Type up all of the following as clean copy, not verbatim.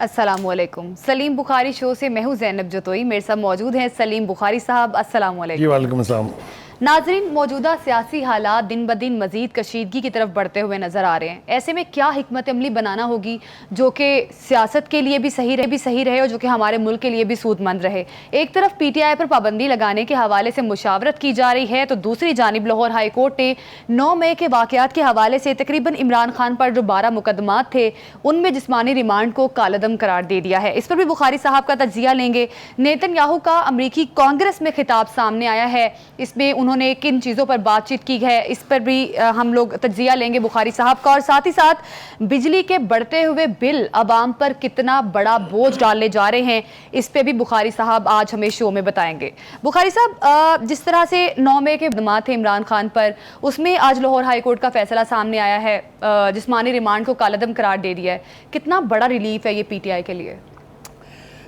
अस्सलामुअलैकुम। सलीम बुखारी शो से मैं हूं ज़ैनब जतोई। मेरे साथ मौजूद हैं सलीम बुखारी साहब। अस्सलामुअलैकुम। जी वालेकुम अस्सलाम। नाजरीन, मौजूदा सियासी हालात दिन ब दिन मजीद कशीदगी की तरफ बढ़ते हुए नजर आ रहे हैं। ऐसे में क्या हिकमत अमली बनाना होगी जो कि सियासत के लिए भी सही रहे और जो कि हमारे मुल्क के लिए भी सूदमंद रहे। एक तरफ PTI पर पाबंदी लगाने के हवाले से मुशावरत की जा रही है, तो दूसरी जानिब लाहौर हाई कोर्ट ने 9 मई के वाक़यात के हवाले से तकरीबन इमरान खान पर जो 12 मुकदमात थे उनमें जिस्मानी रिमांड को कालअदम करार दे दिया है। इस पर भी बुखारी साहब का तज्जिया लेंगे। नेतन्याहू का अमरीकी कांग्रेस में खिताब सामने आया है, इसमें उन्होंने किन चीज़ों पर बातचीत की है, इस पर भी हम लोग तज्जिया लेंगे बुखारी साहब का। और साथ ही साथ बिजली के बढ़ते हुए बिल अवाम पर कितना बड़ा बोझ डालने जा रहे हैं, इस पर भी बुखारी साहब आज हमें शो में बताएंगे। बुखारी साहब, जिस तरह से 9 मई के मुकदमात थे इमरान खान पर, उसमें आज लाहौर हाई कोर्ट का फैसला सामने आया है, जिस्मानी रिमांड को कालअदम करार दे दिया है। कितना बड़ा रिलीफ है ये PTI के लिए?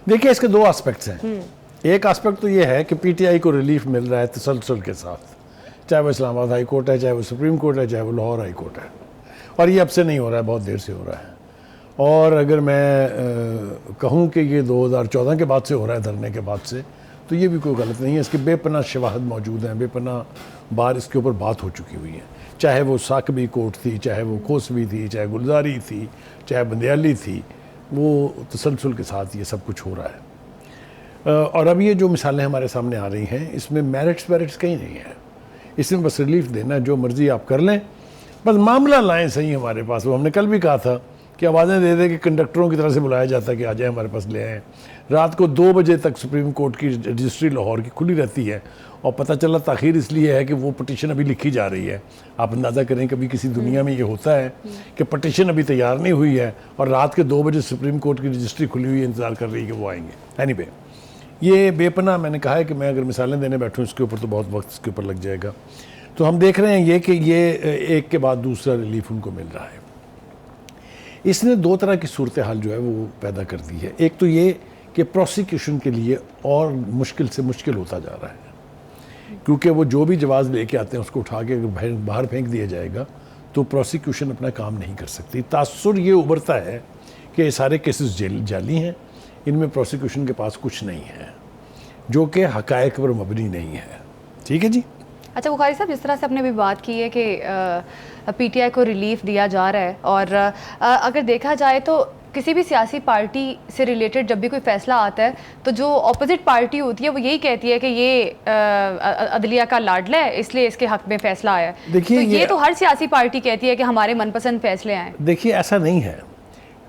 देखिए, इसके दो एस्पेक्ट्स हैं। एक एस्पेक्ट तो ये है कि PTI को रिलीफ मिल रहा है तसलसल के साथ, चाहे वो इस्लामाबाद हाई कोर्ट है, चाहे वो सुप्रीम कोर्ट है, चाहे वो लाहौर हाई कोर्ट है। और ये अब से नहीं हो रहा है, बहुत देर से हो रहा है। और अगर मैं कहूँ कि ये 2014 के बाद से हो रहा है, धरने के बाद से, तो ये भी कोई गलत नहीं है। इसके बेपनाह शवाहद मौजूद हैं, बेपनाह बार इसके ऊपर बात हो चुकी हुई है। चाहे वो साकबी कोर्ट थी, चाहे वो खोसवी थी, चाहे गुलजारी थी, चाहे बंदयाली थी, वो तसलसल के साथ ये सब कुछ हो रहा है। और अब ये जो मिसालें हमारे सामने आ रही हैं, इसमें मेरिट्स कहीं नहीं है। इसमें बस रिलीफ देना, जो मर्ज़ी आप कर लें, बस मामला लाएं सही हमारे पास। वो हमने कल भी कहा था कि आवाज़ें दे दे कि कंडक्टरों की तरह से बुलाया जाता है कि आ जाए हमारे पास ले आएँ। रात को 2 बजे तक सुप्रीम कोर्ट की रजिस्ट्री लाहौर की खुली रहती है, और पता चला ताख़ीर इसलिए है कि वो पटिशन अभी लिखी जा रही है। आप अंदाज़ा करें, कभी किसी दुनिया में ये होता है कि पटिशन अभी तैयार नहीं हुई है और रात के 2 बजे सुप्रीम कोर्ट की रजिस्ट्री खुली हुई है, इंतज़ार कर रही है कि वो आएंगे। एनीवे, ये बेपनाह, मैंने कहा है कि मैं अगर मिसालें देने बैठूँ इसके ऊपर तो बहुत वक्त इसके ऊपर लग जाएगा। तो हम देख रहे हैं ये कि ये एक के बाद दूसरा रिलीफ उनको मिल रहा है। इसने 2 तरह की सूरत हाल जो है वो पैदा कर दी है। एक तो ये कि प्रोसिक्यूशन के लिए और मुश्किल से मुश्किल होता जा रहा है, क्योंकि वो जो भी जवाब लेके आते हैं उसको उठा के अगर बाहर फेंक दिया जाएगा तो प्रोसिक्यूशन अपना काम नहीं कर सकती। तासुर ये उभरता है कि ये सारे केसेस जाली हैं, इनमें प्रोसिक्यूशन के पास कुछ नहीं है, जो कि हकायक पर मबनी नहीं है। ठीक है जी। अच्छा बुखारी साहब, जिस तरह से आपने भी बात की है कि PTI को रिलीफ दिया जा रहा है, और अगर देखा जाए तो किसी भी सियासी पार्टी से रिलेटेड जब भी कोई फैसला आता है तो जो अपोजिट पार्टी होती है वो यही कहती है कि ये अदलिया का लाडला है, इसलिए इसके हक में फैसला आया है। देखिए, तो ये तो हर सियासी पार्टी कहती है कि हमारे मनपसंद फैसले आए। देखिए, ऐसा नहीं है।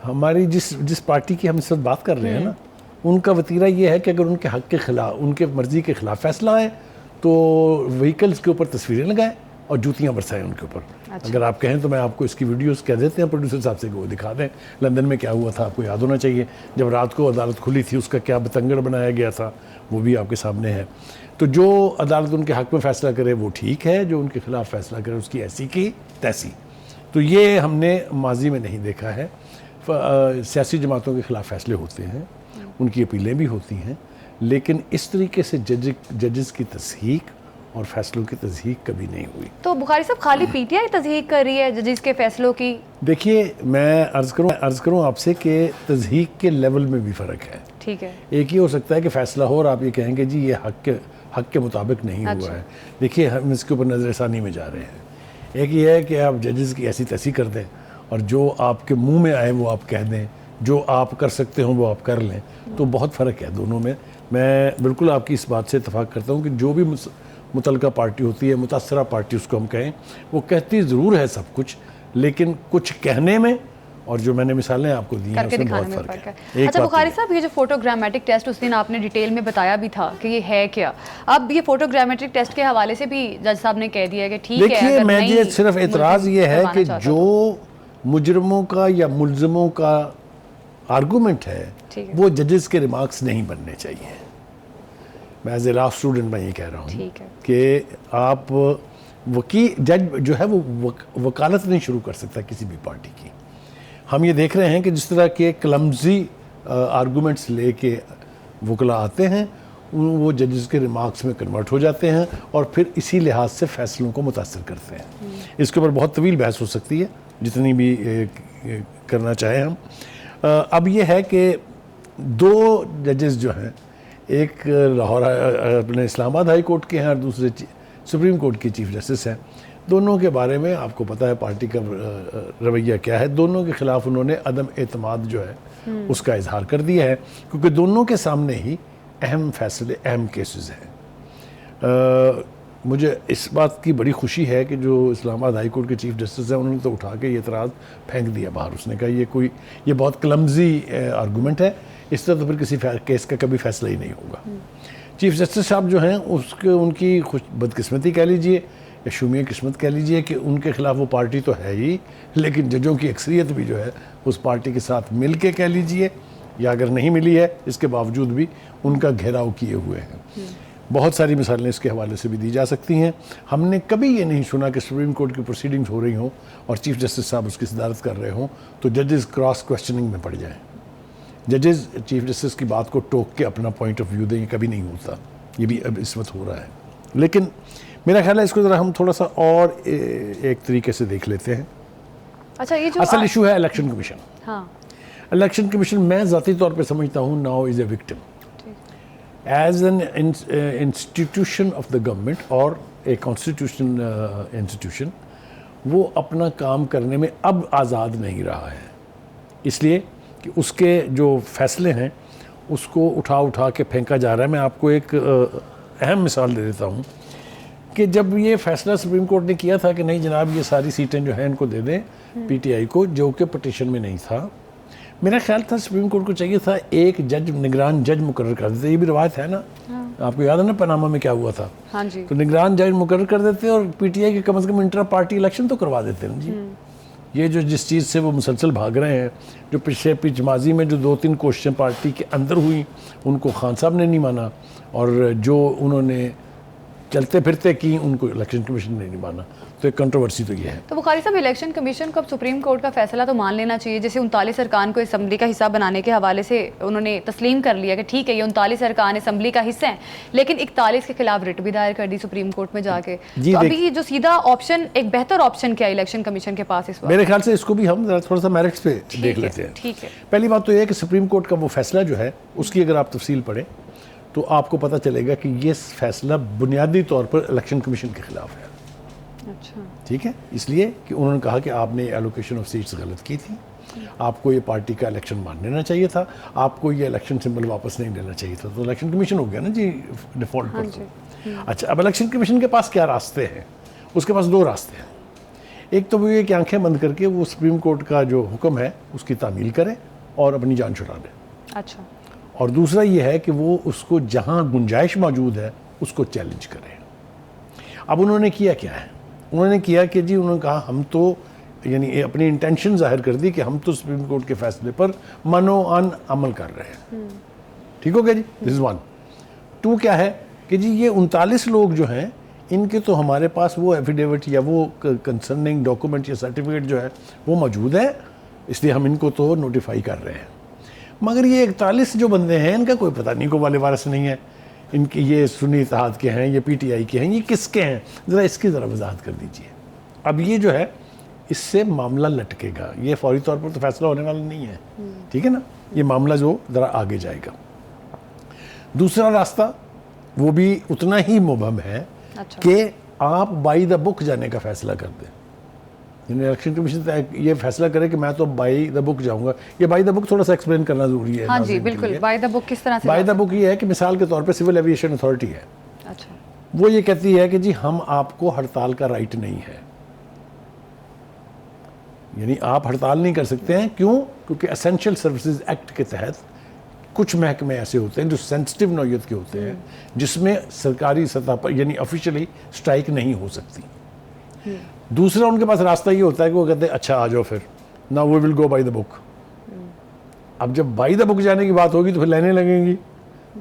हमारी जिस पार्टी की हम इस वक्त बात कर रहे हैं ना, उनका वतीरा ये है कि अगर उनके हक के खिलाफ, उनके मर्जी के खिलाफ फैसला आए तो व्हीकल्स के ऊपर तस्वीरें लगाएं और जूतियां बरसाएं उनके ऊपर। अच्छा। अगर आप कहें तो मैं आपको इसकी वीडियोस कह देते हैं प्रोड्यूसर साहब से, वो दिखा दें। लंदन में क्या हुआ था आपको याद होना चाहिए, जब रात को अदालत खुली थी उसका क्या बतंगड़ बनाया गया था, वो भी आपके सामने है। तो जो अदालत उनके हक में फ़ैसला करे वो ठीक है, जो उनके खिलाफ फ़ैसला करे उसकी ऐसी की तैसी। तो ये हमने माजी में नहीं देखा है। सियासी जमातों के खिलाफ फ़ैसले होते हैं, उनकी अपीलें भी होती हैं, लेकिन इस तरीके से जजेस की तस्हीक और फैसलों की तस्हीक कभी नहीं हुई। तो बुखारी साहब, खाली PTI तस्हीक कर रही है जजेस के फैसलों की? देखिए, मैं अर्ज़ करूँ आपसे कि तस्हीक के लेवल में भी फ़र्क है। ठीक है। एक ये हो सकता है कि फ़ैसला हो और आप ये कहेंगे जी ये हक के मुताबिक नहीं हुआ है। देखिए, हम इसके ऊपर नज़रसानी में जा रहे हैं। एक ये है कि आप जजेस की ऐसी तैसी कर दें और जो आपके मुँह में आए वो आप कह दें, जो आप कर सकते हो वो आप कर लें, तो बहुत फ़र्क है दोनों में। मैं बिल्कुल आपकी इस बात से इत्तफाक करता हूँ कि जो भी मुतलका पार्टी होती है, मुतासरा पार्टी उसको हम कहें, वो कहती ज़रूर है सब कुछ, लेकिन कुछ कहने में और जो मैंने मिसालें आपको दी हैं उसमें बहुत फ़र्क है। अच्छा बुखारी साहब, ये जो फोटोग्रामेटिक टेस्ट उस दिन आपने डिटेल में बताया भी था कि ये है क्या, अब ये फोटोग्रामेटिक टेस्ट के हवाले से भी जज साहब ने कह दिया कि ठीक है। देखिए, मैं ये सिर्फ एतराज़ ये है कि जो मुजरमों का या मुलजमों का आर्गूमेंट है वो जजेस के रिमार्क्स नहीं बनने चाहिए। मैं एज ए लॉ स्टूडेंट मैं ये कह रहा हूँ कि आप जज जो है वो वकालत नहीं शुरू कर सकता किसी भी पार्टी की। हम ये देख रहे हैं कि जिस तरह के क्लमजी आर्गूमेंट्स लेके वकला आते हैं, वो जजेस के रिमार्क्स में कन्वर्ट हो जाते हैं और फिर इसी लिहाज से फैसलों को मुतासर करते हैं। इसके ऊपर बहुत तवील बहस हो सकती है, जितनी भी करना चाहें हम। अब ये है कि दो जजेस जो हैं, एक लाहौर अपने इस्लामाबाद हाई कोर्ट के हैं और दूसरे सुप्रीम कोर्ट के चीफ जस्टिस हैं। दोनों के बारे में आपको पता है पार्टी का रवैया क्या है। दोनों के खिलाफ उन्होंने अदम एतमाद जो है उसका इजहार कर दिया है, क्योंकि दोनों के सामने ही अहम फैसले, अहम केसेस हैं। मुझे इस बात की बड़ी खुशी है कि जो इस्लामाबाद हाई कोर्ट के चीफ जस्टिस हैं उन्होंने तो उठा के ये एतराज़ फेंक दिया बाहर। उसने कहा ये बहुत क्लमजी आर्गूमेंट है, इस तरह तो फिर किसी केस का कभी फैसला ही नहीं होगा। चीफ जस्टिस साहब जो हैं उनकी बदकिस्मती कह लीजिए या शूमिया किस्मत कह लीजिए कि उनके खिलाफ वो पार्टी तो है ही, लेकिन जजों की अक्सरियत भी जो है उस पार्टी के साथ मिल के कह लीजिए या अगर नहीं मिली है इसके बावजूद भी उनका घेराव किए हुए हैं। बहुत सारी मिसालें इसके हवाले से भी दी जा सकती हैं। हमने कभी ये नहीं सुना कि सुप्रीम कोर्ट की प्रोसीडिंग्स हो रही हों और चीफ जस्टिस साहब उसकी सदारत कर रहे हों तो जजेस क्रॉस क्वेश्चनिंग में पड़ जाएं। जजेस चीफ जस्टिस की बात को टोक के अपना पॉइंट ऑफ व्यू दें, ये कभी नहीं होता। ये भी अब इस वक्त हो रहा है। लेकिन मेरा ख्याल है इसको ज़रा हम थोड़ा सा और एक तरीके से देख लेते हैं। अच्छा, ये जो असल इशू है इलेक्शन कमीशन। हाँ, इलेक्शन कमीशन मैं ज़ाती तौर पे समझता हूँ now is a victim as an institution of the government और ए कॉन्स्टिट्यूशन इंस्टीट्यूशन। वो अपना काम करने में अब आज़ाद नहीं रहा है, इसलिए कि उसके जो फैसले हैं उसको उठा के फेंका जा रहा है। मैं आपको एक अहम मिसाल दे देता हूँ कि जब ये फैसला सुप्रीम कोर्ट ने किया था कि नहीं जनाब ये सारी सीटें जो हैं इनको दे दें पीटीआई को, जो कि पटिशन में नहीं था, मेरा ख्याल था सुप्रीम कोर्ट को चाहिए था एक जज, निगरान जज मुकर्रर कर देते। ये भी रवायत है ना, आपको याद है ना पनामा में क्या हुआ था। हाँ जी। तो निगरान जज मुकर्रर कर देते और पीटीआई के कम से कम इंटर पार्टी इलेक्शन तो करवा देते ना जी। ये जो जिस चीज़ से वो मुसलसल भाग रहे हैं, जो पिछले पिछमाजी में जो 2-3 क्वेश्चन पार्टी के अंदर हुई उनको खान साहब ने नहीं माना, और जो उन्होंने चलते फिरते की उनको इलेक्शन कमीशन ने नहीं माना। तो एक कंट्रोवर्सी तो ये है। तो बुखारी साहब, इलेक्शन कमीशन को अब सुप्रीम कोर्ट का फैसला तो मान लेना चाहिए। जैसे 39 अरकान को असम्बली का हिस्सा बनाने के हवाले से उन्होंने तस्लीम कर लिया कि ठीक है ये 39 अरकान असम्बली का हिस्सा हैं, लेकिन 41 के खिलाफ रिट भी दायर कर दी सुप्रीम कोर्ट में जाके। तो अभी जो सीधा ऑप्शन, एक बेहतर ऑप्शन क्या है इलेक्शन कमीशन के पास इस वक्त? मेरे ख्याल से इसको भी हम थोड़ा सा मेरिट्स पे देख लेते हैं। ठीक है। पहली बात तो ये है कि सुप्रीम कोर्ट का वो फैसला जो है उसकी अगर आप तफसील पढ़ें तो आपको पता चलेगा कि ये फैसला बुनियादी तौर पर इलेक्शन कमीशन के खिलाफ है। अच्छा, ठीक है, इसलिए कि उन्होंने कहा कि आपने एलोकेशन ऑफ सीट्स गलत की थी, आपको ये पार्टी का इलेक्शन मान लेना चाहिए था, आपको ये इलेक्शन सिंबल वापस नहीं लेना चाहिए था। तो इलेक्शन कमीशन हो गया ना जी डिफॉल्ट पर। तो अच्छा, अब इलेक्शन कमीशन के पास क्या रास्ते हैं? उसके पास 2 रास्ते हैं। एक तो वो ये कि आंखें बंद करके वो सुप्रीम कोर्ट का जो हुक्म है उसकी तामील करें और अपनी जान छुड़ा लें। अच्छा। और दूसरा ये है कि वो उसको जहाँ गुंजाइश मौजूद है उसको चैलेंज करें। अब उन्होंने किया क्या है? उन्होंने किया कि जी उन्होंने कहा हम तो यानी अपनी इंटेंशन जाहिर कर दी कि हम तो सुप्रीम कोर्ट के फैसले पर मनोअन अमल कर रहे हैं। ठीक हो गया जी, दिस इज़ 1। 2 क्या है कि जी ये 39 लोग जो हैं इनके तो हमारे पास वो एफिडेविट या वो कंसर्निंग डॉक्यूमेंट या सर्टिफिकेट जो है वो मौजूद है, इसलिए हम इनको तो नोटिफाई कर रहे हैं। मगर ये 41 जो बंदे हैं इनका कोई पता नहीं, को वाले वारस नहीं है, इनके ये सुन्नी इत्तेहाद के हैं, ये पीटीआई के हैं, ये किसके हैं, ज़रा इसकी ज़रा वजाहत कर दीजिए। अब ये जो है इससे मामला लटकेगा, ये फौरी तौर पर तो फैसला होने वाला नहीं है, ठीक है ना। ये मामला जो ज़रा आगे जाएगा। दूसरा रास्ता वो भी उतना ही मुबहम है कि आप बाई द बुक जाने का फैसला कर दें। इलेक्शन कमीशन ये फैसला करे कि मैं तो बाई द बुक जाऊंगा। ये बाई द बुक थोड़ा सा एक्सप्लेन करना जरूरी है। हाँ जी बिल्कुल। बाई द बुक किस तरह से? बाई द बुक ये है कि मिसाल के तौर पे सिविल एविएशन अथॉरिटी है, अच्छा, वो ये कहती है कि जी हम आपको हड़ताल का राइट नहीं है, यानी आप हड़ताल नहीं कर सकते हैं। क्यों? क्योंकि एसेंशियल सर्विसेज एक्ट के तहत कुछ महकमे ऐसे होते हैं जो सेंसिटिव नौयत के होते हैं जिसमें सरकारी सतह पर यानी ऑफिशियली स्ट्राइक नहीं हो सकती। दूसरा उनके पास रास्ता ये होता है कि वो कहते हैं अच्छा आ जाओ फिर ना, we will go by the book. अब जब बाय द बुक जाने की बात होगी तो फिर लेने लगेंगी,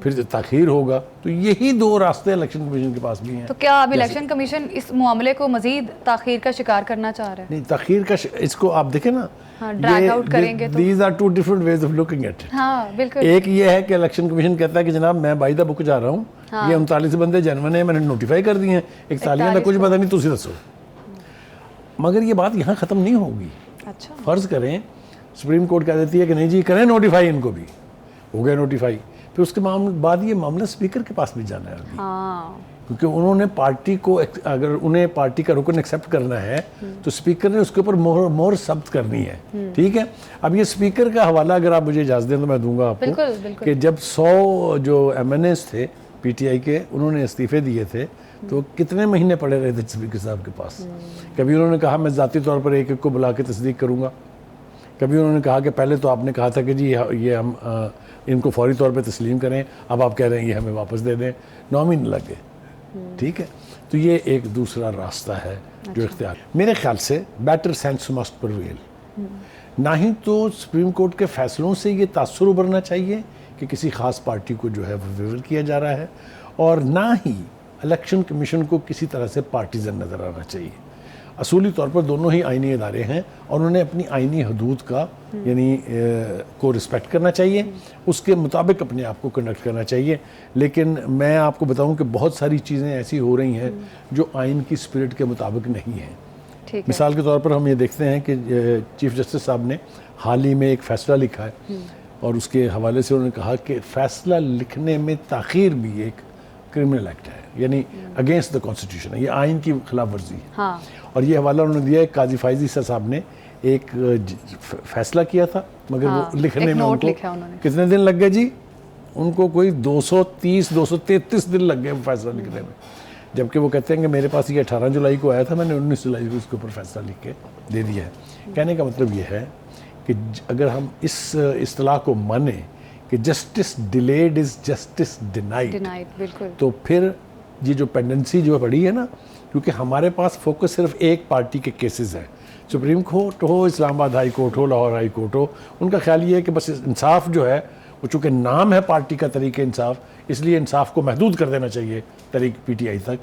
फिर ताखीर होगा। तो यही 2 रास्ते इलेक्शन कमीशन के पास भी हैं। तो क्या अब इलेक्शन कमीशन इस मामले को मजीद ताखीर का शिकार करना चाह रहा है? नहीं, ताखीर का इसको आप देखें ना, ड्रैग आउट करेंगे तो these are 2 different ways of looking at it. हाँ बिल्कुल। एक ये है कि इलेक्शन कमीशन कहता है कि जनाब मैं बाय द बुक जा रहा हूँ, ये 39 बंदे जनवन है, मैंने नोटिफाई कर दिए हैं, 41 का कुछ पता नहीं, तुसी दसो। मगर ये बात यहाँ ख़त्म नहीं होगी। अच्छा। फ़र्ज़ करें सुप्रीम कोर्ट कह देती है कि नहीं जी करें नोटिफाई इनको भी, हो गया नोटिफाई, फिर उसके बाद ये मामला स्पीकर के पास भी जाना है अभी। हाँ क्योंकि उन्होंने पार्टी को, अगर उन्हें पार्टी का रुकन एक्सेप्ट करना है तो स्पीकर ने उसके ऊपर मोहर सब्त करनी है। ठीक है, अब ये स्पीकर का हवाला अगर आप मुझे इजाज़त दें तो मैं दूंगा आपको। बिल्कुल, बिल्कुल। कि जब 100 जो MNAs थे PTI के, उन्होंने इस्तीफे दिए थे तो कितने महीने पड़े रहे थे स्पीकर साहब के पास। कभी उन्होंने कहा मैं ज़ाती तौर पर एक एक को बुला के तस्दीक करूँगा, कभी उन्होंने कहा कि पहले तो आपने कहा था कि जी ये हम इनको फौरी तौर पे तस्लीम करें, अब आप कह रहे हैं ये हमें वापस दे दें, 9 महीने लग गए। ठीक है, तो ये एक दूसरा रास्ता है जो इख्तियार, मेरे ख्याल से बेटर सेंस मस्ट प्रिवेल। ना ही तो सुप्रीम कोर्ट के फैसलों से ये तासुर उभरना चाहिए कि किसी ख़ास पार्टी को जो है वो फेवर किया जा रहा है, और ना ही इलेक्शन कमीशन को किसी तरह से पार्टीजन नज़र आना चाहिए। असूली तौर पर दोनों ही आइनी इदारे हैं और उन्हें अपनी आइनी हदूद का यानी को रिस्पेक्ट करना चाहिए, उसके मुताबिक अपने आप को कंडक्ट करना चाहिए। लेकिन मैं आपको बताऊं कि बहुत सारी चीज़ें ऐसी हो रही हैं जो आइन की स्पिरिट के मुताबिक नहीं हैं। मिसाल के तौर पर हम ये देखते हैं कि चीफ जस्टिस साहब ने हाल ही में एक फ़ैसला लिखा है और उसके हवाले से उन्होंने कहा कि फ़ैसला लिखने में ताख़ीर भी एक क्रिमिनल एक्ट है, यानी अगेंस्ट द कॉन्स्टिट्यूशन है, ये आइन की खिलाफ वर्जी है। हाँ। और ये हवाला उन्होंने दिया है काजी फाइजी साहब ने एक फैसला किया था, मगर हाँ, वो लिखने में उनको कितने दिन लग गए जी, उनको कोई 233 दिन लग गए वो फैसला लिखने में, जबकि वो कहते हैं कि मेरे पास ये 18 जुलाई को आया था, मैंने 19 जुलाई को इसके ऊपर फैसला लिख के दे दिया है। कहने का मतलब ये है कि अगर हम इस इस्तिलाह को माने कि justice delayed is justice denied, बिल्कुल, तो फिर ये जो पेंडेंसी जो पड़ी है ना, क्योंकि हमारे पास फोकस सिर्फ एक पार्टी के केसेस हैं, सुप्रीम कोर्ट हो, इस्लामाबाद हाई कोर्ट हो, लाहौर हाई कोर्ट हो, उनका ख्याल ये है कि बस इंसाफ जो है वो चूँकि नाम है पार्टी का तरीके इंसाफ, इसलिए इंसाफ को महदूद कर देना चाहिए तरीक PTI तक।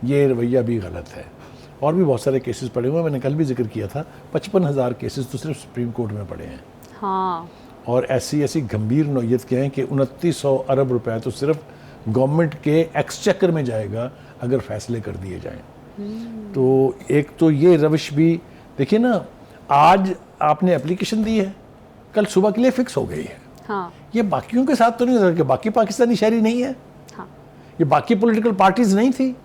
ये रवैया भी गलत है। और भी बहुत सारे केसेस पड़े हुए हैं, मैंने कल भी जिक्र किया था, 55,000 केसेस तो सिर्फ सुप्रीम कोर्ट में पड़े हैं। हाँ। और ऐसी गंभीर नौयत के हैं कि 2900 अरब रुपए तो सिर्फ गवर्नमेंट के एक्सचेकर में जाएगा अगर फैसले कर दिए जाएं। तो एक तो ये रविश भी देखिए ना, आज आपने एप्लीकेशन दी है, कल सुबह के लिए फिक्स हो गई है। हाँ। ये बाकियों के साथ तो नहीं होता कि बाकी पाकिस्तानी शहरी नहीं है। हाँ। ये बाकी पॉलिटिकल पार्टीज नहीं थी।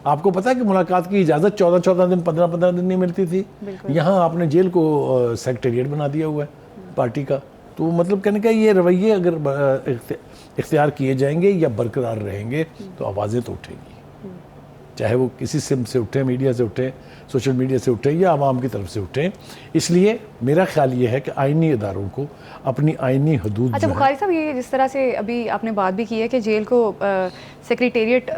आपको पता है कि मुलाकात की इजाज़त 14 दिन 15 दिन नहीं मिलती थी। यहाँ आपने जेल को सेक्रेटेरिएट बना दिया हुआ है पार्टी का। तो मतलब कहने का ये रवैये अगर इख्तियार किए जाएंगे या बरकरार रहेंगे तो आवाज़ें तो उठेंगी, चाहे वो किसी सिम से उठे, मीडिया से उठे, सोशल मीडिया से उठे या आवाम की तरफ से उठे। इसलिए मेरा ख्याल ये है कि आइनी इदारों को अपनी आइनी हदूद। अच्छा बुखारी साहब, ये जिस तरह से अभी आपने बात भी की है कि जेल को सेक्रेटेरिएट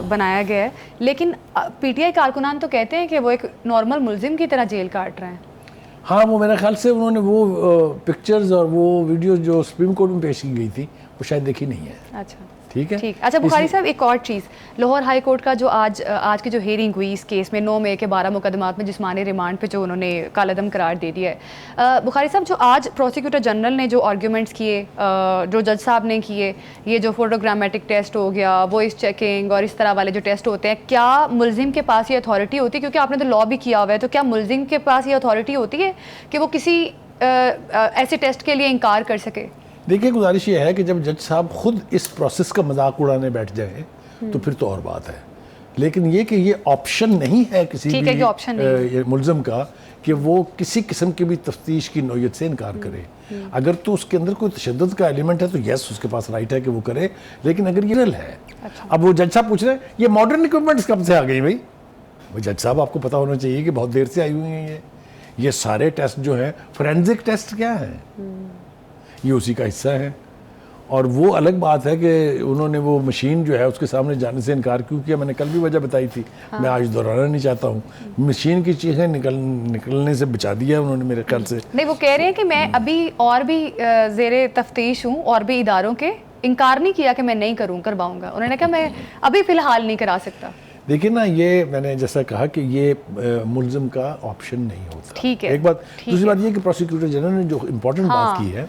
बनाया गया है, लेकिन PTI कारकुनान तो कहते हैं कि वो एक नॉर्मल मुल्जिम की तरह जेल काट रहे हैं। हाँ, वो मेरे ख्याल से उन्होंने वो पिक्चर्स और वो वीडियोस जो सुप्रीम कोर्ट में पेश की गई थी वो शायद देखी नहीं है। अच्छा, ठीक है। अच्छा बुखारी साहब, एक और चीज़, लाहौर हाई कोर्ट का जो आज की जो हेयरिंग हुई इस केस में 9 मई के 12 मुकदमात में जिस्मानी रिमांड पे जो उन्होंने कालादम करार दे दिया है, बुखारी साहब जो आज प्रोसिक्यूटर जनरल ने जो आर्ग्यूमेंट्स किए, जो जज साहब ने किए, ये जो फोटोग्रामेटिक टेस्ट हो गया, वॉइस चेकिंग और इस तरह वाले जो टेस्ट होते हैं, क्या मुल्जिम के पास ये अथॉरिटी होती है, क्योंकि आपने तो लॉ भी किया हुआ है, तो क्या मुल्जिम के पास ये अथॉरिटी होती है कि वो किसी ऐसे टेस्ट के लिए इनकार कर सके? देखिए, गुजारिश ये है कि जब जज साहब खुद इस प्रोसेस का मजाक उड़ाने बैठ जाए तो फिर तो और बात है, लेकिन ये कि ये ऑप्शन नहीं है किसी भी मुल्ज़िम का कि वो किसी किस्म की भी तफ्तीश की नौयत से इनकार करे। अगर तो उसके अंदर कोई तशद्दुद का एलिमेंट है तो यस, उसके पास राइट है कि वो करे, लेकिन अगर ये रियल है। अच्छा। अब वो जज साहब पूछ रहे हैं ये मॉडर्न इक्विपमेंट्स कब से आ गई भाई? वो जज साहब आपको पता होना चाहिए कि बहुत देर से आई हुई हैं ये सारे टेस्ट जो हैं, फोरेंसिक टेस्ट क्या है, ये उसी का हिस्सा है। और वो अलग बात है कि उन्होंने वो मशीन जो है उसके सामने जाने से इनकार क्यों किया, मैंने कल भी वजह बताई थी। हाँ। मैं आज दोहराना नहीं चाहता हूँ। मशीन की चीज़ें निकलने से बचा दिया उन्होंने मेरे ख्याल से। नहीं, वो कह रहे हैं कि मैं अभी और भी ज़ेरे तफ्तीश हूँ और भी इदारों के, इनकार नहीं किया कि मैं नहीं करवाऊँगा। उन्होंने कहा मैं अभी फ़िलहाल नहीं करा सकता। देखिए ना, ये मैंने जैसा कहा कि ये मुल्जिम का ऑप्शन नहीं होता। ठीक है, एक बात। ठीक दूसरी है। बात ये कि प्रोसिक्यूटर जनरल ने जो इम्पोर्टेंट हाँ, बात की है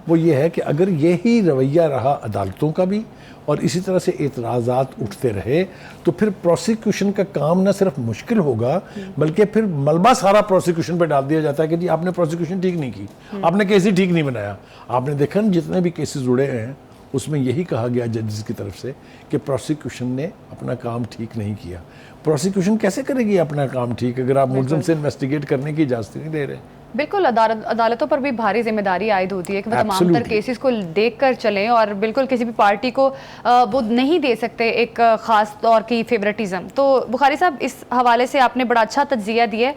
वो ये है कि अगर यही रवैया रहा अदालतों का भी और इसी तरह से एतराज़ात उठते रहे तो फिर प्रोसिक्यूशन का काम न सिर्फ मुश्किल होगा बल्कि फिर मलबा सारा प्रोसिक्यूशन पे डाल दिया जाता है कि जी आपने प्रोसिक्यूशन ठीक नहीं की, आपने केस ही ठीक नहीं बनाया। आपने देखा ना जितने भी केसेस जुड़े हैं उसमें यही कहा गया जजेस की तरफ से कि प्रोसिक्यूशन ने अपना काम ठीक नहीं किया। प्रोसिक्यूशन कैसे करेगी अपना काम ठीक अगर आप मुल्जिम से इन्वेस्टिगेट करने की इजाज़त नहीं दे रहे? बिल्कुल, अदालतों पर भी भारी जिम्मेदारी आयद होती है कि वो तमाम तर Absolutely. केसेस को देख कर चलें और बिल्कुल किसी भी पार्टी को वो नहीं दे सकते एक ख़ास तौर की फेवरेटिज्म। तो बुखारी साहब, इस हवाले से आपने बड़ा अच्छा तज्ज़िया दिया है।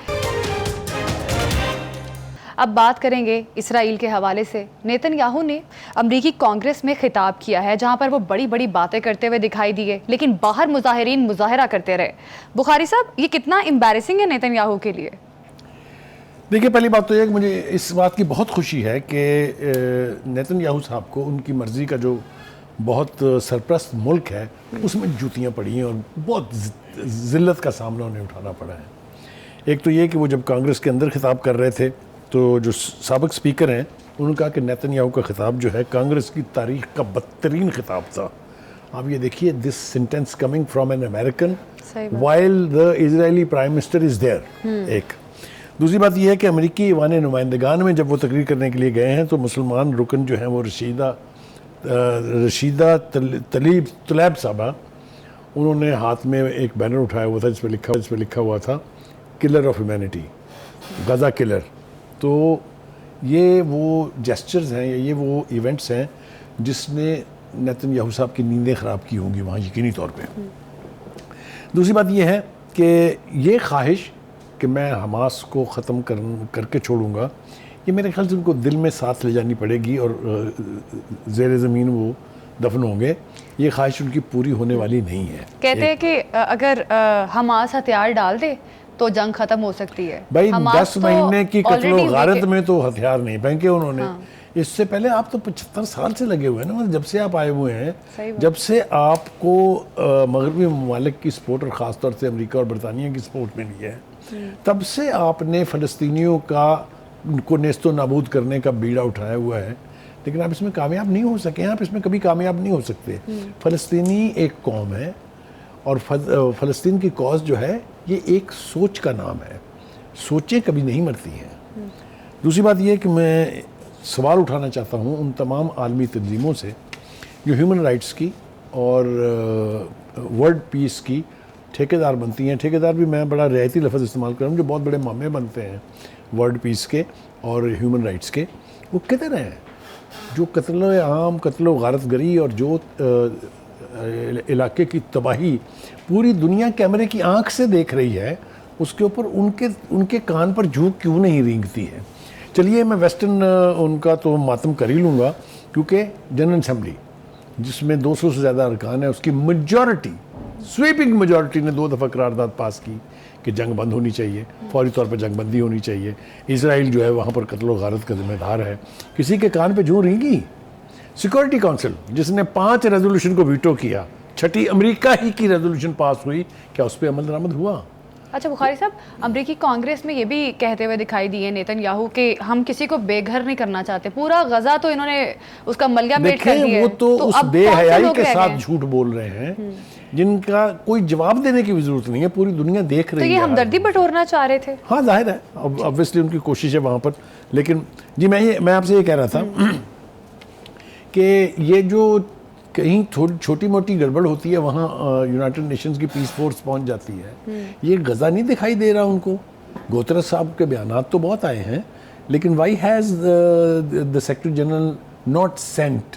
अब बात करेंगे इसराइल के हवाले से। नेतन्याहू ने अमरीकी कांग्रेस में खिताब किया है जहां पर वो बड़ी बड़ी बातें करते हुए दिखाई दिए, लेकिन बाहर मुजाहिरीन मुजाहरा करते रहे। बुखारी साहब, ये कितना एम्बैरेसिंग है नेतन्याहू के लिए? देखिए, पहली बात तो यह कि मुझे इस बात की बहुत खुशी है कि नेतन्याहू साहब को उनकी मर्ज़ी का जो बहुत सरप्रस्त मुल्क है उसमें जूतियाँ पड़ी हैं और बहुत ज़िल्लत का सामना उन्हें उठाना पड़ा है। एक तो ये कि वो जब कांग्रेस के अंदर खिताब कर रहे थे तो जो साबिक स्पीकर हैं उन्होंने कहा कि नेतन्याहू का खिताब जो है कांग्रेस की तारीख का बदतरीन खिताब था। आप ये देखिए, this sentence coming from an American while the Israeli prime minister is there. एक दूसरी बात यह है कि अमेरिकी ईवान नुमाइंदगान में जब वो तकरीर करने के लिए गए हैं तो मुसलमान रुकन जो हैं वो रशीदा तलैब साहबा, उन्होंने हाथ में एक बैनर उठाया हुआ था जिस पर लिखा हुआ था killer of humanity, Gaza killer. तो ये वो जेस्चर्स हैं, ये वो इवेंट्स हैं जिसने नेतन्याहू साहब की नींदें ख़राब की होंगी वहाँ यकीनी तौर पे। दूसरी बात ये है कि ये ख्वाहिश कि मैं हमास को ख़त्म करके छोड़ूंगा, ये मेरे ख्याल से उनको दिल में साथ ले जानी पड़ेगी और ज़ेर ज़मीन वो दफन होंगे। ये ख्वाहिश उनकी पूरी होने वाली नहीं है। कहते हैं कि अगर हमास हथियार डाल दे तो जंग खत्म हो सकती है। भाई 10 तो महीने की कत्लो already गारत में तो हथियार नहीं फेंके उन्होंने। इससे पहले आप तो 75 साल से लगे हुए हैं ना, मतलब जब से आप आए हुए हैं, जब से आपको मगरबी ममालिक की सपोर्ट और ख़ास तौर से अमेरिका और बरतानिया की सपोर्ट मिली है, तब से आपने फ़लस्तीनियों को नेस्तो नाबूद करने का बीड़ा उठाया हुआ है, लेकिन आप इसमें कामयाब नहीं हो सके। आप इसमें कभी कामयाब नहीं हो सकते। फ़लस्तीनी एक कौम है और फ़लस्तीन की कॉज जो है ये एक सोच का नाम है। सोचें कभी नहीं मरती हैं। दूसरी बात यह कि मैं सवाल उठाना चाहता हूँ उन तमाम आलमी तंजीमों से जो ह्यूमन राइट्स की और वर्ल्ड पीस की ठेकेदार बनती हैं। ठेकेदार भी मैं बड़ा रियायती लफ्ज़ इस्तेमाल कर रहा हूँ। जो बहुत बड़े मामले बनते हैं वर्ल्ड पीस के और ह्यूमन राइट्स के, वो किधर हैं? जो कत्ल आम, कत्ल गारत गरी और जो इलाके की तबाही पूरी दुनिया कैमरे की आंख से देख रही है, उसके ऊपर उनके कान पर जूं क्यों नहीं रेंगती है? चलिए, मैं वेस्टर्न उनका तो मातम कर ही लूँगा, क्योंकि जनरल असेंबली जिसमें 200 से ज़्यादा अरकान है, उसकी मेजॉरिटी, स्वीपिंग मेजॉरिटी ने 2 दफ़ा करारदाद पास की कि जंग बंद होनी चाहिए, फौरी तौर पर जंग बंदी होनी चाहिए। इसराइल जो है वहाँ पर कत्ल गारत का जिम्मेदार है। किसी के कान पे जूं रेंगी? सिक्योरिटी काउंसिल जिसने 5 रेजोल्यूशन को वीटो किया, 6ठी अमेरिका ही की रेजोल्यूशन पास हुई, क्या उस पर अमल दरामद हुआ? अच्छा बुखारी साहब, अमरीकी कांग्रेस में ये भी कहते हुए दिखाई दिए नेतन्याहू कि हम किसी को बेघर नहीं करना चाहते। पूरा गजा तो इन्होंने उसका मलयामेट कर दिया है। वो तो उस अब बेहयाई के साथ झूठ बोल रहे हैं जिनका कोई जवाब देने की भी जरूरत नहीं है। पूरी दुनिया देख रही है। तो ये हमदर्दी बटोरना चाह रहे थे। हाँ, जाहिर है, ऑब्वियसली उनकी कोशिश है वहाँ पर। लेकिन जी मैं आपसे ये कह रहा था कि ये जो कहीं छोटी मोटी गड़बड़ होती है वहाँ यूनाइटेड नेशंस की पीस फोर्स पहुँच जाती है। ये गज़ा नहीं दिखाई दे रहा उनको। गोतरस साहब के बयानात तो बहुत आए हैं, लेकिन why has the secretary general not sent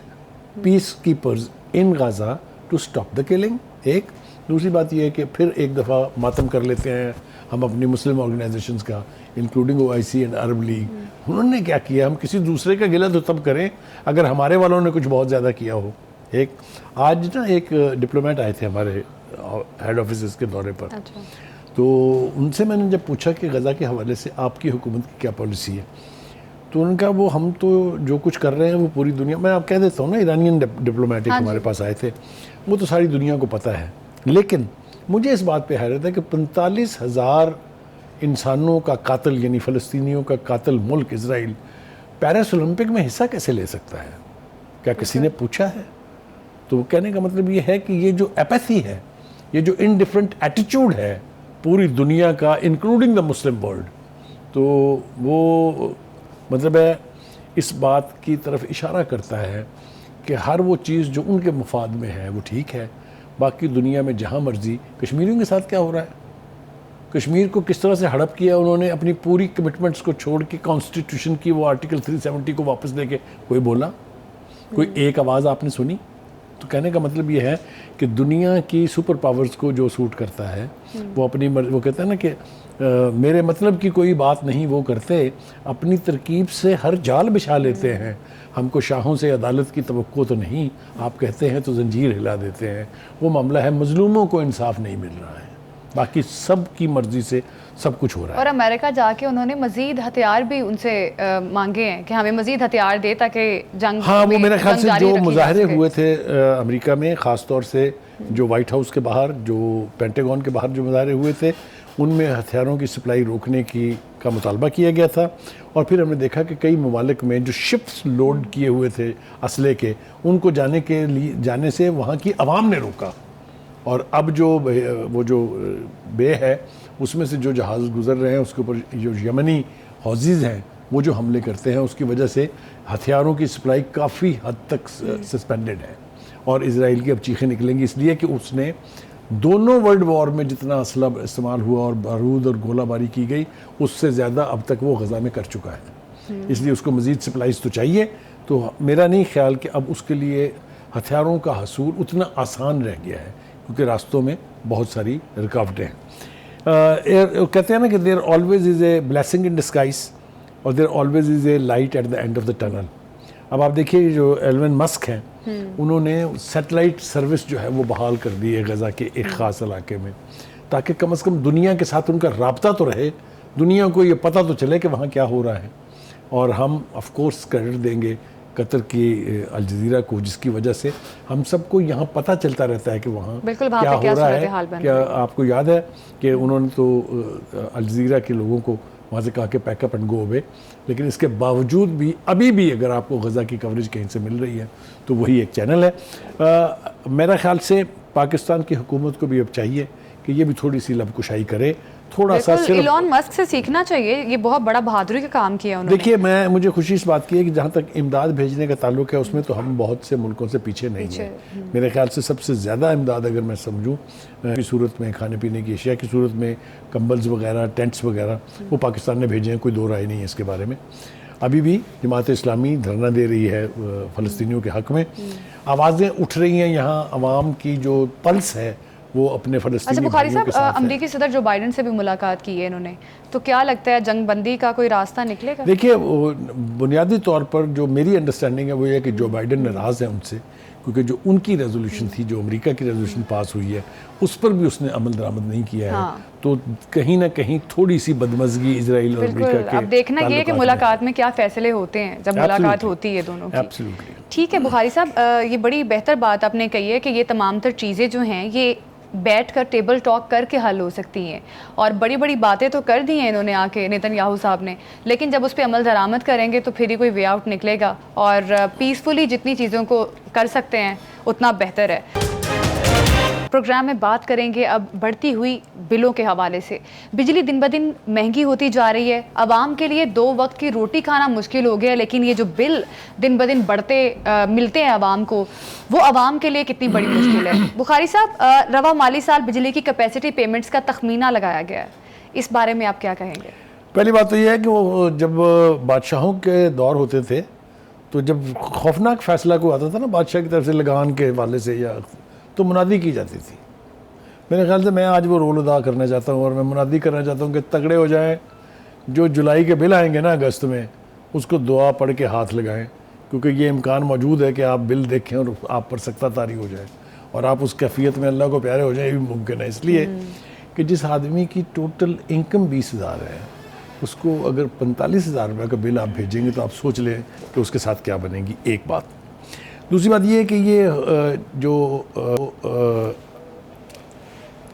peacekeepers in Gaza to stop the killing? एक दूसरी बात यह है कि फिर एक दफ़ा मातम कर लेते हैं हम अपनी मुस्लिम ऑर्गेनाइजेशंस का, including OIC and Arab league. उन्होंने क्या किया? हम किसी दूसरे का गिला तो तब करें अगर हमारे वालों ने कुछ बहुत ज़्यादा किया हो। एक आज ना एक डिप्लोमेट आए थे हमारे हेड ऑफिस के दौरे पर। अच्छा। तो उनसे मैंने जब पूछा कि गज़ा के हवाले से आपकी हुकूमत की क्या पॉलिसी है, तो उनका वो हम तो जो कुछ कर रहे हैं वो पूरी दुनिया, मैं आप कह देता हूँ ना, ईरानियन डिप्लोमेटिक हमारे पास आए थे, वो तो सारी दुनिया को पता है। लेकिन मुझे इस बात पे हैरत है कि 45,000 इंसानों का कातिल यानी फ़लस्तीनियों का कातिल मुल्क इज़राइल पेरिस ओलंपिक में हिस्सा कैसे ले सकता है? क्या किसी ने पूछा है? तो कहने का मतलब ये है कि ये जो एपैथी है, ये जो इनडिफरेंट एटीट्यूड है पूरी दुनिया का इंक्लूडिंग द मुस्लिम वर्ल्ड, तो वो मतलब है इस बात की तरफ इशारा करता है कि हर वो चीज़ जो उनके मुफाद में है वो ठीक है, बाकी दुनिया में जहाँ मर्जी। कश्मीरियों के साथ क्या हो रहा है? कश्मीर को किस तरह से हड़प किया उन्होंने, अपनी पूरी कमिटमेंट्स को छोड़ के कॉन्स्टिट्यूशन की वो आर्टिकल 370 को वापस लेके कोई बोला? कोई एक आवाज़ आपने सुनी? तो कहने का मतलब ये है कि दुनिया की सुपर पावर्स को जो सूट करता है वो अपनी वो कहते हैं ना कि मेरे मतलब की कोई बात नहीं वो करते, अपनी तरकीब से हर जाल बिछा लेते हैं। हमको शाहों से अदालत की तवक्को तो नहीं, आप कहते हैं तो जंजीर हिला देते हैं। वो मामला है मजलूमों को इंसाफ नहीं मिल रहा है, बाकी सब की मर्जी से सब कुछ हो रहा है। और अमेरिका जाके उन्होंने मजीद हथियार भी उनसे मांगे हैं कि हमें मजीद हथियार दे ताकि जंग हाँ, वो मेरे ख्याल से जो मुजाहरे हुए थे अमेरिका में, ख़ास तौर से जो वाइट हाउस के बाहर, जो पेंटागन के बाहर जो मुजाहरे हुए थे, उनमें हथियारों की सप्लाई रोकने का मुतालबा किया गया था। और फिर हमने देखा कि कई ममालिक में जो शिप्स लोड किए हुए थे असले के, उनको जाने से वहाँ की आवाम ने रोका। और अब जो वो जो बे है उसमें से जो जहाज़ गुज़र रहे हैं उसके ऊपर जो यमनी हौज़ीज़ हैं वो जो हमले करते हैं, उसकी वजह से हथियारों की सप्लाई काफ़ी हद तक सस्पेंडेड है। और इज़राइल की अब चीखें निकलेंगी इसलिए कि उसने दोनों वर्ल्ड वॉर में जितना असला इस्तेमाल हुआ और बारूद और गोलाबारी की गई, उससे ज़्यादा अब तक वो गज़ा में कर चुका है। इसलिए उसको मज़ीद सप्लाईज तो चाहिए। तो मेरा नहीं ख्याल कि अब उसके लिए हथियारों का हसूल उतना आसान रह गया है, क्योंकि रास्तों में बहुत सारी रुकावटें हैं। कहते हैं ना कि there always is a blessing in disguise और there always is a light at the end of the tunnel. अब आप देखिए जो एलन मस्क हैं, उन्होंने सैटेलाइट सर्विस जो है वो बहाल कर दी है गज़ा के एक ख़ास इलाके में, ताकि कम से कम दुनिया के साथ उनका राब्ता तो रहे, दुनिया को ये पता तो चले कि वहाँ क्या हो रहा है। और हम ऑफ कोर्स क्रेडिट देंगे कतर की अल जज़ीरा को, जिसकी वजह से हम सबको यहाँ पता चलता रहता है कि वहाँ क्या हो रहा है। क्या आपको याद है कि उन्होंने तो अल जज़ीरा के लोगों को वहाँ से कहा कि पैकअप एंड गो अवे, लेकिन इसके बावजूद भी अभी भी अगर आपको गज़ा की कवरेज कहीं से मिल रही है तो वही एक चैनल है। मेरा ख्याल से पाकिस्तान की हुकूमत को भी अब चाहिए कि ये भी थोड़ी सी लबकुशाई करे, थोड़ा सा सिर्फ इलॉन मस्क से सीखना चाहिए। ये बहुत बड़ा बहादुरी का काम किया उन्होंने। देखिए, मुझे खुशी इस बात की है कि जहाँ तक इमदाद भेजने का ताल्लुक है उसमें तो हम बहुत से मुल्कों से पीछे नहीं हैं। मेरे ख्याल से सबसे ज़्यादा इमदाद अगर मैं समझूँ की सूरत में, खाने पीने की अशिया की सूरत में, कंबल्स वगैरह, टेंट्स वगैरह, वो पाकिस्तान ने भेजे हैं, कोई दो राय नहीं है इसके बारे में। अभी भी जमात इस्लामी धरना दे रही है फ़लस्तीनियों के हक़ में, आवाज़ें उठ रही हैं यहाँ, अवाम की जो पल्स है वो अपने फ़लस्तीनी बुखारी साहब, अमेरिकी सदर जो बाइडन से भी मुलाकात की है इन्होंने, तो क्या लगता है जंग बंदी का कोई रास्ता निकलेगा? देखिए, बुनियादी तौर पर जो मेरी अंडरस्टैंडिंग है वो ये है कि जो बाइडन नाराज़ है उनसे, क्योंकि जो उनकी रेजोल्यूशन थी, जो अमेरिका की रेजोल्यूशन पास हुई है, उस पर भी उसने अमल दरामद नहीं किया है। हाँ। तो कहीं ना कहीं थोड़ी सी बदमज़गी इजराइल और अमेरिका के, अब देखना ये है कि मुलाकात में क्या फैसले होते हैं जब मुलाकात होती है दोनों की। एब्सोल्युटली ठीक है बुखारी साहब, ये बड़ी बेहतर बात आपने कही है कि ये तमाम तर चीज़ें जो हैं ये बैठकर टेबल टॉक करके हल हो सकती हैं। और बड़ी बड़ी बातें तो कर दी हैं इन्होंने आके, नेतन्याहू साहब ने, लेकिन जब उस पर अमल दरामद करेंगे तो फिर ही कोई वे आउट निकलेगा। और पीसफुली जितनी चीज़ों को कर सकते हैं उतना बेहतर है। प्रोग्राम में बात करेंगे अब बढ़ती हुई बिलों के हवाले से। बिजली दिन ब दिन महंगी होती जा रही है, आवाम के लिए 2 वक्त की रोटी खाना मुश्किल हो गया, लेकिन ये जो बिल दिन ब दिन बढ़ते मिलते हैं आवाम को, वो आवाम के लिए कितनी बड़ी मुश्किल है। बुखारी साहब, रवा माली साल बिजली की कैपेसिटी पेमेंट्स का तखमीना लगाया गया है, इस बारे में आप क्या कहेंगे? पहली बात तो ये है कि वो जब बादशाहों के दौर होते थे तो जब खौफनाक फैसला को आता था ना बादशाह की तरफ से लगान के हवाले से, या तो मुनादी की जाती थी। मेरे ख्याल से मैं आज वो रोल अदा करना चाहता हूँ और मैं मुनादी करना चाहता हूँ कि तगड़े हो जाएं, जो जुलाई के बिल आएंगे ना अगस्त में, उसको दुआ पढ़ के हाथ लगाएं, क्योंकि ये इम्कान मौजूद है कि आप बिल देखें और आप पर सख्ता तारी हो जाए और आप उस कैफियत में अल्लाह को प्यारे हो जाए, ये भी मुमकिन है। इसलिए कि जिस आदमी की टोटल इनकम 20,000 है, उसको अगर 45,000 रुपये का बिल आप भेजेंगे तो आप सोच लें कि उसके साथ क्या बनेगी। एक बात। दूसरी बात ये है कि ये जो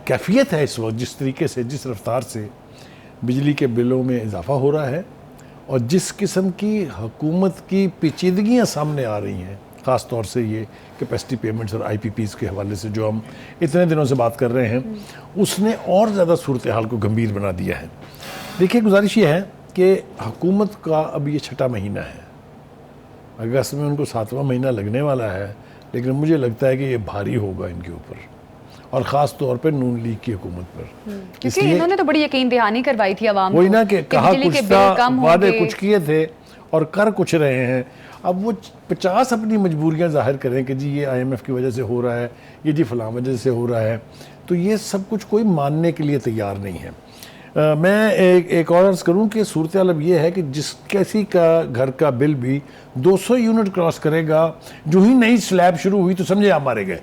कैफियत है इस वक्त, जिस तरीके से, जिस रफ्तार से बिजली के बिलों में इजाफा हो रहा है और जिस किस्म की हुकूमत की पेचीदगियाँ सामने आ रही हैं, ख़ास तौर से ये कैपेसिटी पेमेंट्स और IPPs के हवाले से जो हम इतने दिनों से बात कर रहे हैं, उसने और ज़्यादा सूरत हाल को गंभीर बना दिया है। देखिए, गुजारिश ये है कि हुकूमत का अब ये 6ठा महीना है, अगस्त में उनको 7वां महीना लगने वाला है, लेकिन मुझे लगता है कि ये भारी होगा इनके ऊपर, और ख़ास तौर पर नून लीग की हुकूमत पर। क्योंकि इन्होंने तो बड़ी यकीन दहानी करवाई थी आवाम को, वही ना कि कहा बिजली कुछ के बिल था, कम वादे होंगे। कुछ किए थे और कर कुछ रहे हैं। अब वो 50 अपनी मजबूरियां जाहिर करें कि जी ये IMF की वजह से हो रहा है, ये जी फलां वजह से हो रहा है, तो ये सब कुछ कोई मानने के लिए तैयार नहीं है। मैं एक और अर्ज़ करूं कि सूरत हाल अब ये है कि जिस किसी का घर का बिल भी 200 यूनिट क्रॉस करेगा, जो ही नई स्लैब शुरू हुई तो समझे आप मारे गए।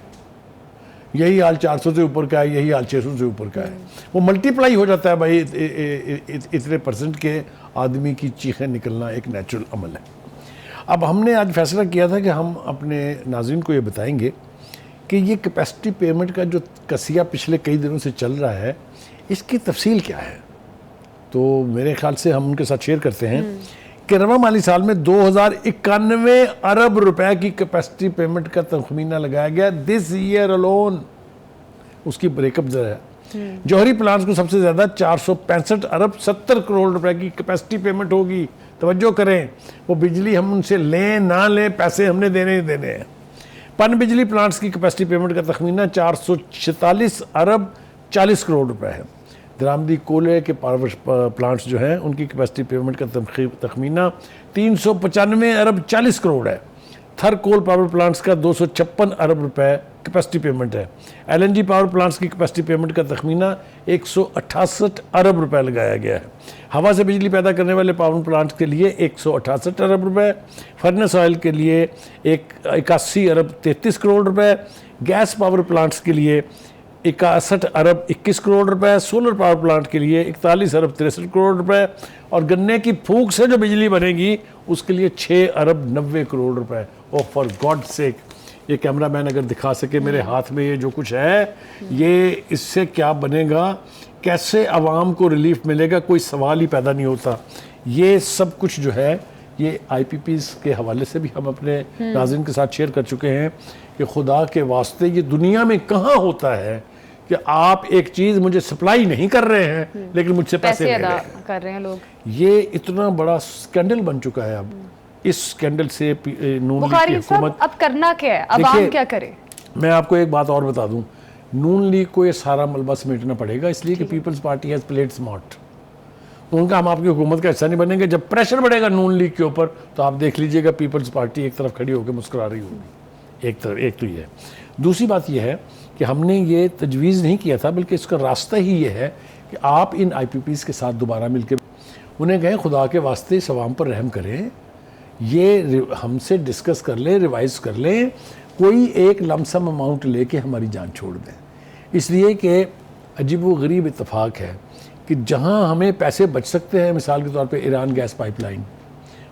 यही हाल 400 से ऊपर का है, यही हाल 600 से ऊपर का है। वो मल्टीप्लाई हो जाता है भाई, इतने % के आदमी की चीखें निकलना एक नेचुरल अमल है। अब हमने आज फैसला किया था कि हम अपने नाज़रीन को ये बताएंगे कि ये कैपेसिटी पेमेंट का जो कसिया पिछले कई दिनों से चल रहा है, इसकी तफसील क्या है। तो मेरे ख्याल से हम उनके साथ शेयर करते हैं कि रवा माली साल में 2091 अरब रुपए की कैपेसिटी पेमेंट का तखमीना लगाया गया, दिस ईयर अलोन। उसकी ब्रेकअप जरा है, जौहरी प्लांट्स को सबसे ज़्यादा 465 अरब 70 करोड़ रुपए की कैपेसिटी पेमेंट होगी। तवज्जो करें, वो बिजली हम उनसे लें ना लें, पैसे हमने देने ही देने हैं। पन बिजली प्लांट्स की कैपेसिटी पेमेंट का तखमीना 446 अरब 40 करोड़ रुपए है। दरामदी कोयले के पावर प्लांट्स जो हैं, उनकी कैपेसिटी पेमेंट का तखमीना 395 अरब 40 करोड़ है। थर कोल पावर प्लांट्स का 256 अरब रुपए कैपेसिटी पेमेंट है। LNG पावर प्लांट्स की कैपेसिटी पेमेंट का तखमीना 168 अरब रुपए लगाया गया है। हवा से बिजली पैदा करने वाले पावर प्लांट्स के लिए 168 अरब रुपए, फर्नेस ऑयल के लिए 81 अरब 33 करोड़ रुपए, गैस पावर प्लांट्स के लिए 61 अरब 21 करोड़ रुपए, सोलर पावर प्लांट के लिए 41 अरब 63 करोड़ रुपए, और गन्ने की फूक से जो बिजली बनेगी उसके लिए 6 अरब 90 करोड़ रुपए। ओ फॉर गॉड सेक, ये कैमरामैन अगर दिखा सके मेरे हाथ में ये जो कुछ है, ये इससे क्या बनेगा, कैसे आवाम को रिलीफ मिलेगा, कोई सवाल ही पैदा नहीं होता। ये सब कुछ जो है, ये IPPs के हवाले से भी हम अपने नाज़रीन के साथ शेयर कर चुके हैं कि खुदा के वास्ते ये दुनिया में कहाँ होता है कि आप एक चीज़ मुझे सप्लाई नहीं कर रहे हैं लेकिन मुझसे पैसे ले रहे हैं। कर रहे हैं लोग। ये इतना बड़ा स्कैंडल बन चुका है अब। इस स्कैंडल से नून लीग की हुकूमत, अब करना क्या है, अवाम क्या करे? मैं आपको एक बात और बता दूं, नून लीग को ये सारा मलबा समेटना पड़ेगा, इसलिए कि People's Party has played smart. उनका हम आपकी हुकूमत का हिस्सा नहीं बनेंगे। जब प्रेशर बढ़ेगा नून लीग के ऊपर तो आप देख लीजिएगा पीपल्स पार्टी एक तरफ खड़ी होकर मुस्कुरा रही होगी। एक तरफ, एक तो ये है। दूसरी बात यह है कि हमने ये तजवीज़ नहीं किया था, बल्कि इसका रास्ता ही ये है कि आप इन IPPs के साथ दोबारा मिलकर उन्हें कहें खुदा के वास्ते इस अवाम पर रहम करें, ये हमसे डिस्कस कर लें, रिवाइज़ कर लें, कोई एक लमसम अमाउंट लेके हमारी जान छोड़ दें। इसलिए कि अजीब व गरीब इत्तफाक है कि जहां हमें पैसे बच सकते हैं, मिसाल के तौर पे ईरान गैस पाइपलाइन,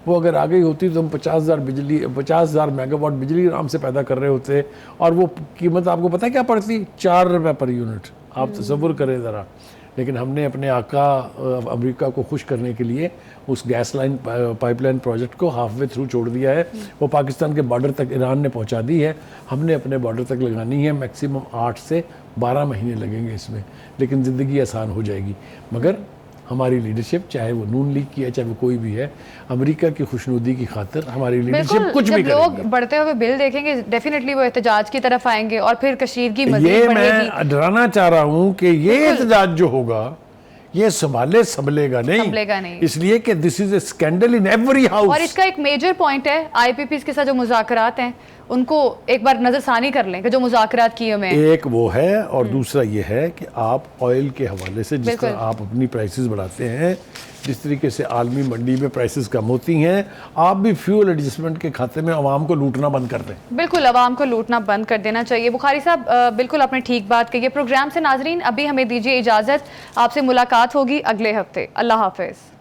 वो अगर आ गई होती तो हम 50,000 मेगावाट बिजली आराम से पैदा कर रहे होते, और वो कीमत आपको पता है क्या पड़ती, 4 रुपये पर यूनिट। आप तसव्वुर करें ज़रा। लेकिन हमने अपने आका अमेरिका को खुश करने के लिए उस गैस लाइन पाइपलाइन प्रोजेक्ट को हाफ वे थ्रू छोड़ दिया है। वो पाकिस्तान के बॉर्डर तक ईरान ने पहुंचा दी है, हमने अपने बॉर्डर तक लगानी है। मैक्सिमम 8 से 12 महीने लगेंगे इसमें, लेकिन ज़िंदगी आसान हो जाएगी। मगर हमारी लीडरशिप, चाहे वो नून लीग की है, चाहे वो कोई भी है, अमेरिका की खुशनुदी की खातिर हमारी लीडरशिप कुछ भी करेगी। लोग बढ़ते हुए बिल देखेंगे, डेफिनेटली वो एहतजाज की तरफ आएंगे और फिर कशीदगी मज़ीद ये बढ़ेगी। मैं डराना चाह रहा हूँ कि ये एहतजाज जो होगा ये संभलेगा नहीं, इसलिए कि this is a scandal in every house. और इसका एक मेजर पॉइंट है, IPPs के साथ जो मुज़ाकरात हैं उनको एक बार नजरसानी कर लें कि जो मुज़ाकरात किए हुए हैं। एक वो है, और दूसरा ये है कि आप ऑयल के हवाले से जिस तरह आप अपनी प्राइसेस बढ़ाते हैं, जिस तरीके से आलमी मंडी में प्राइसेस कम होती हैं, आप भी फ्यूल एडजस्टमेंट के खाते में आवाम को लूटना बंद कर दें। बिल्कुल, आवाम को लूटना बंद कर देना चाहिए। बुखारी साहब, बिल्कुल आपने ठीक बात कही है। प्रोग्राम से नाजरीन अभी हमें दीजिए इजाज़त, आपसे मुलाकात होगी अगले हफ्ते। अल्लाह हाफिज़।